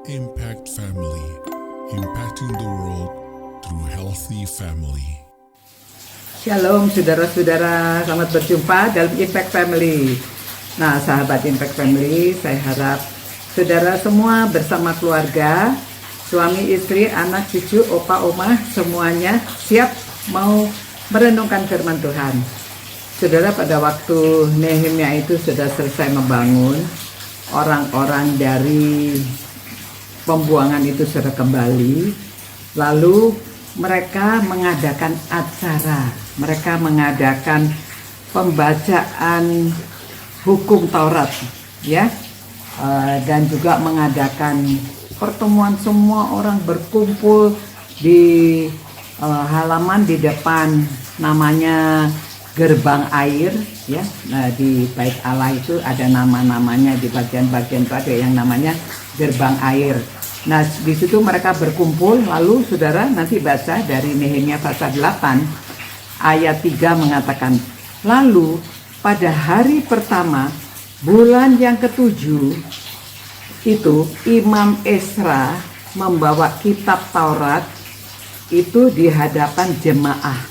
Impact Family, impacting the world through healthy family. Shalom saudara-saudara, selamat berjumpa dalam Impact Family. Nah sahabat Impact Family, saya harap saudara semua bersama keluarga, suami, istri, anak, cucu, opa, oma, semuanya siap mau merenungkan firman Tuhan. Saudara, pada waktu Nehemia itu sudah selesai membangun, orang-orang dari pembuangan itu sudah kembali, lalu mereka mengadakan acara, mereka mengadakan pembacaan hukum Taurat, ya, dan juga mengadakan pertemuan, semua orang berkumpul di halaman di depan, namanya gerbang air, ya. Nah, di Bait Allah itu ada nama-namanya, di bagian-bagian itu ada yang namanya gerbang air. Nah, di situ mereka berkumpul, lalu saudara nanti baca dari Nehemia pasal 8 ayat 3 mengatakan, lalu pada hari pertama bulan yang ketujuh itu Imam Ezra membawa kitab Taurat itu di hadapan jemaah,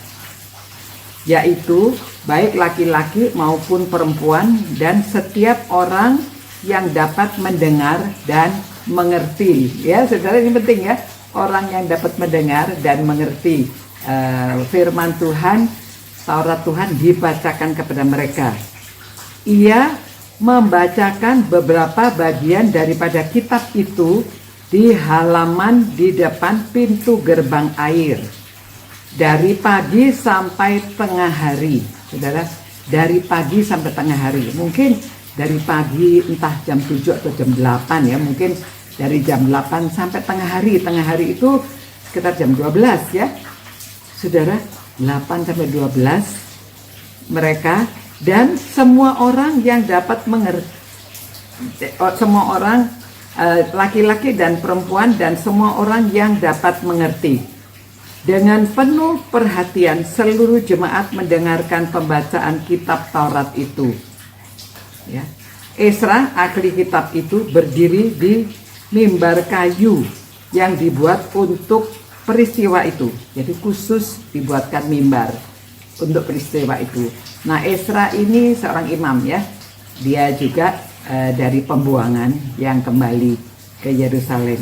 yaitu baik laki-laki maupun perempuan dan setiap orang yang dapat mendengar dan mengerti. Ya saudara, ini penting ya, orang yang dapat mendengar dan mengerti firman Tuhan, Taurat Tuhan dibacakan kepada mereka. Ia membacakan beberapa bagian daripada kitab itu di halaman di depan pintu gerbang air dari pagi sampai tengah hari. Saudara, dari pagi sampai tengah hari, mungkin dari pagi entah jam 7 atau jam 8 ya, mungkin dari jam 8 sampai tengah hari. Tengah hari itu sekitar jam 12 ya. Saudara, 8 sampai 12 mereka dan semua orang yang dapat mengerti, semua orang laki-laki dan perempuan dan semua orang yang dapat mengerti. Dengan penuh perhatian seluruh jemaat mendengarkan pembacaan kitab Taurat itu. Ya. Ezra, ahli kitab itu, berdiri di mimbar kayu yang dibuat untuk peristiwa itu. Jadi khusus dibuatkan mimbar untuk peristiwa itu. Nah, Ezra ini seorang imam ya. Dia juga dari pembuangan yang kembali ke Yerusalem.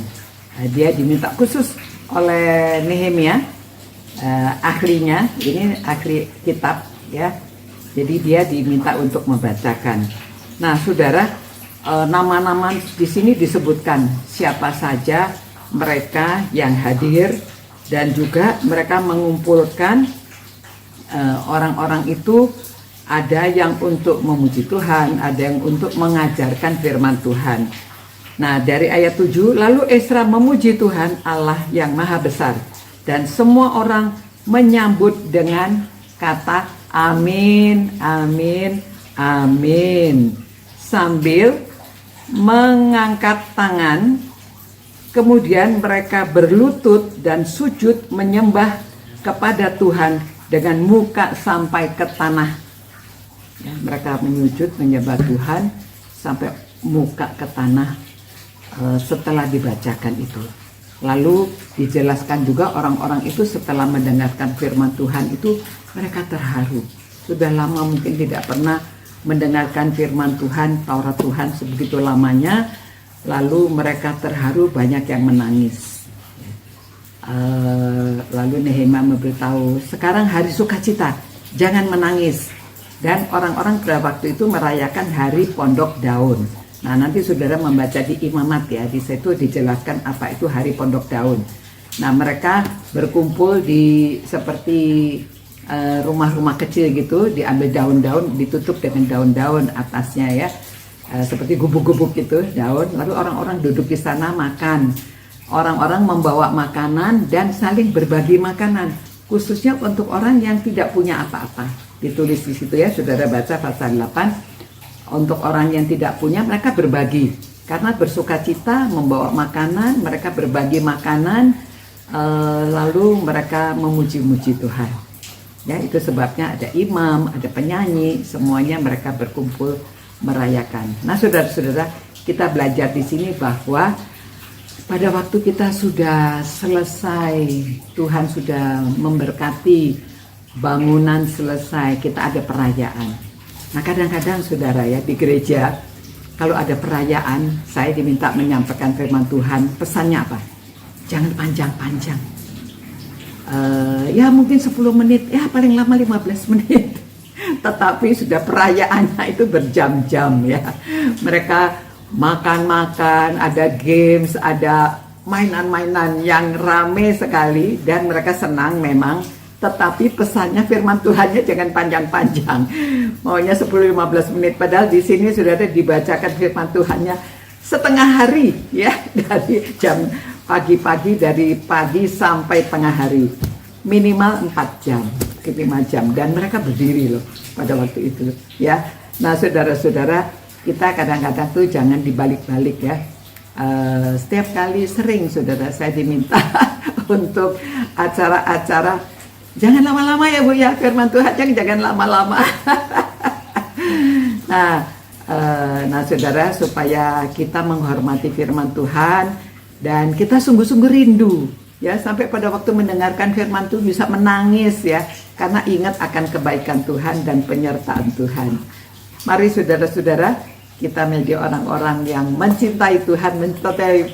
Dia diminta khusus oleh Nehemia, ahlinya, ini ahli kitab ya. Jadi dia diminta untuk membacakan. Nah, saudara, nama-nama di sini disebutkan siapa saja mereka yang hadir, dan juga mereka mengumpulkan orang-orang itu, ada yang untuk memuji Tuhan, ada yang untuk mengajarkan firman Tuhan. Nah, dari ayat 7, lalu Ezra memuji Tuhan Allah yang maha besar, dan semua orang menyambut dengan kata amin, amin, amin, sambil mengangkat tangan. Kemudian mereka berlutut dan sujud menyembah kepada Tuhan dengan muka sampai ke tanah. Ya, mereka menyujud menyembah Tuhan sampai muka ke tanah setelah dibacakan itu. Lalu dijelaskan juga orang-orang itu setelah mendengarkan firman Tuhan itu mereka terharu. Sudah lama mungkin tidak pernah mendengarkan firman Tuhan, Taurat Tuhan sebegitu lamanya. Lalu mereka terharu, banyak yang menangis. Lalu Nehemia memberitahu, sekarang hari sukacita, jangan menangis. Dan orang-orang pada waktu itu merayakan hari Pondok Daun. Nah, nanti saudara membaca di Imamat ya, di situ dijelaskan apa itu hari Pondok Daun. Nah, mereka berkumpul di seperti rumah-rumah kecil gitu, diambil daun-daun, ditutup dengan daun-daun atasnya ya, seperti gubuk-gubuk gitu daun. Lalu orang-orang duduk di sana makan. Orang-orang membawa makanan dan saling berbagi makanan, khususnya untuk orang yang tidak punya apa-apa. Ditulis di situ ya, saudara baca pasal 8. Untuk orang yang tidak punya, mereka berbagi karena bersukacita membawa makanan. Mereka berbagi makanan, lalu mereka memuji-muji Tuhan. Ya, itu sebabnya ada imam, ada penyanyi, semuanya mereka berkumpul merayakan. Nah, saudara-saudara, kita belajar di sini bahwa pada waktu kita sudah selesai, Tuhan sudah memberkati, bangunan selesai, kita ada perayaan. Nah kadang-kadang saudara ya di gereja, kalau ada perayaan, saya diminta menyampaikan firman Tuhan, pesannya apa? Jangan panjang-panjang. Ya mungkin 10 menit, ya paling lama 15 menit. Tetapi sudah perayaannya itu berjam-jam ya. Mereka makan-makan, ada games, ada mainan-mainan yang rame sekali dan mereka senang memang. Tetapi pesannya firman Tuhannya jangan panjang-panjang. Maunya 10-15 menit. Padahal di sini sudah ada dibacakan firman Tuhannya setengah hari ya, dari jam pagi-pagi, dari pagi sampai tengah hari. Minimal 4 jam, 5 jam, dan mereka berdiri loh pada waktu itu ya. Nah saudara-saudara, kita kadang-kadang tuh jangan dibalik-balik ya. Setiap kali sering saudara saya diminta untuk acara-acara, jangan lama-lama ya Bu ya, firman Tuhan jangan lama-lama. Nah saudara, supaya kita menghormati firman Tuhan dan kita sungguh-sungguh rindu ya, sampai pada waktu mendengarkan firman Tuhan bisa menangis ya, karena ingat akan kebaikan Tuhan dan penyertaan Tuhan. Mari saudara-saudara, kita menjadi orang-orang yang mencintai Tuhan,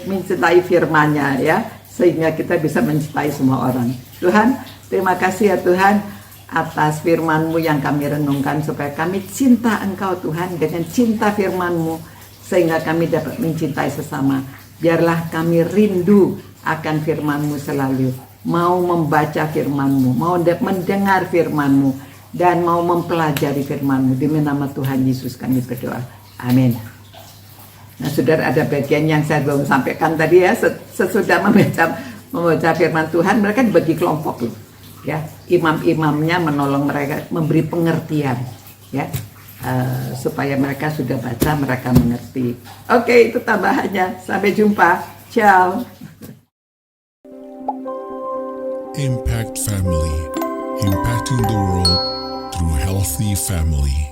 mencintai firman-Nya ya, sehingga kita bisa mencintai semua orang. Tuhan, terima kasih ya Tuhan atas firman-Mu yang kami renungkan, supaya kami cinta Engkau Tuhan dengan cinta firman-Mu, sehingga kami dapat mencintai sesama. Biarlah kami rindu akan firman-Mu selalu, mau membaca firman-Mu, mau mendengar firman-Mu, dan mau mempelajari firman-Mu. Demi nama Tuhan Yesus kami berdoa. Amin. Nah saudara, ada bagian yang saya belum sampaikan tadi ya. Sesudah membaca firman Tuhan, mereka dibagi kelompok loh ya. Imam-imamnya menolong mereka, memberi pengertian ya, supaya mereka sudah baca, mereka mengerti. Oke, itu tambahannya. Sampai jumpa. Ciao. Impact Family, impacting the world through healthy family.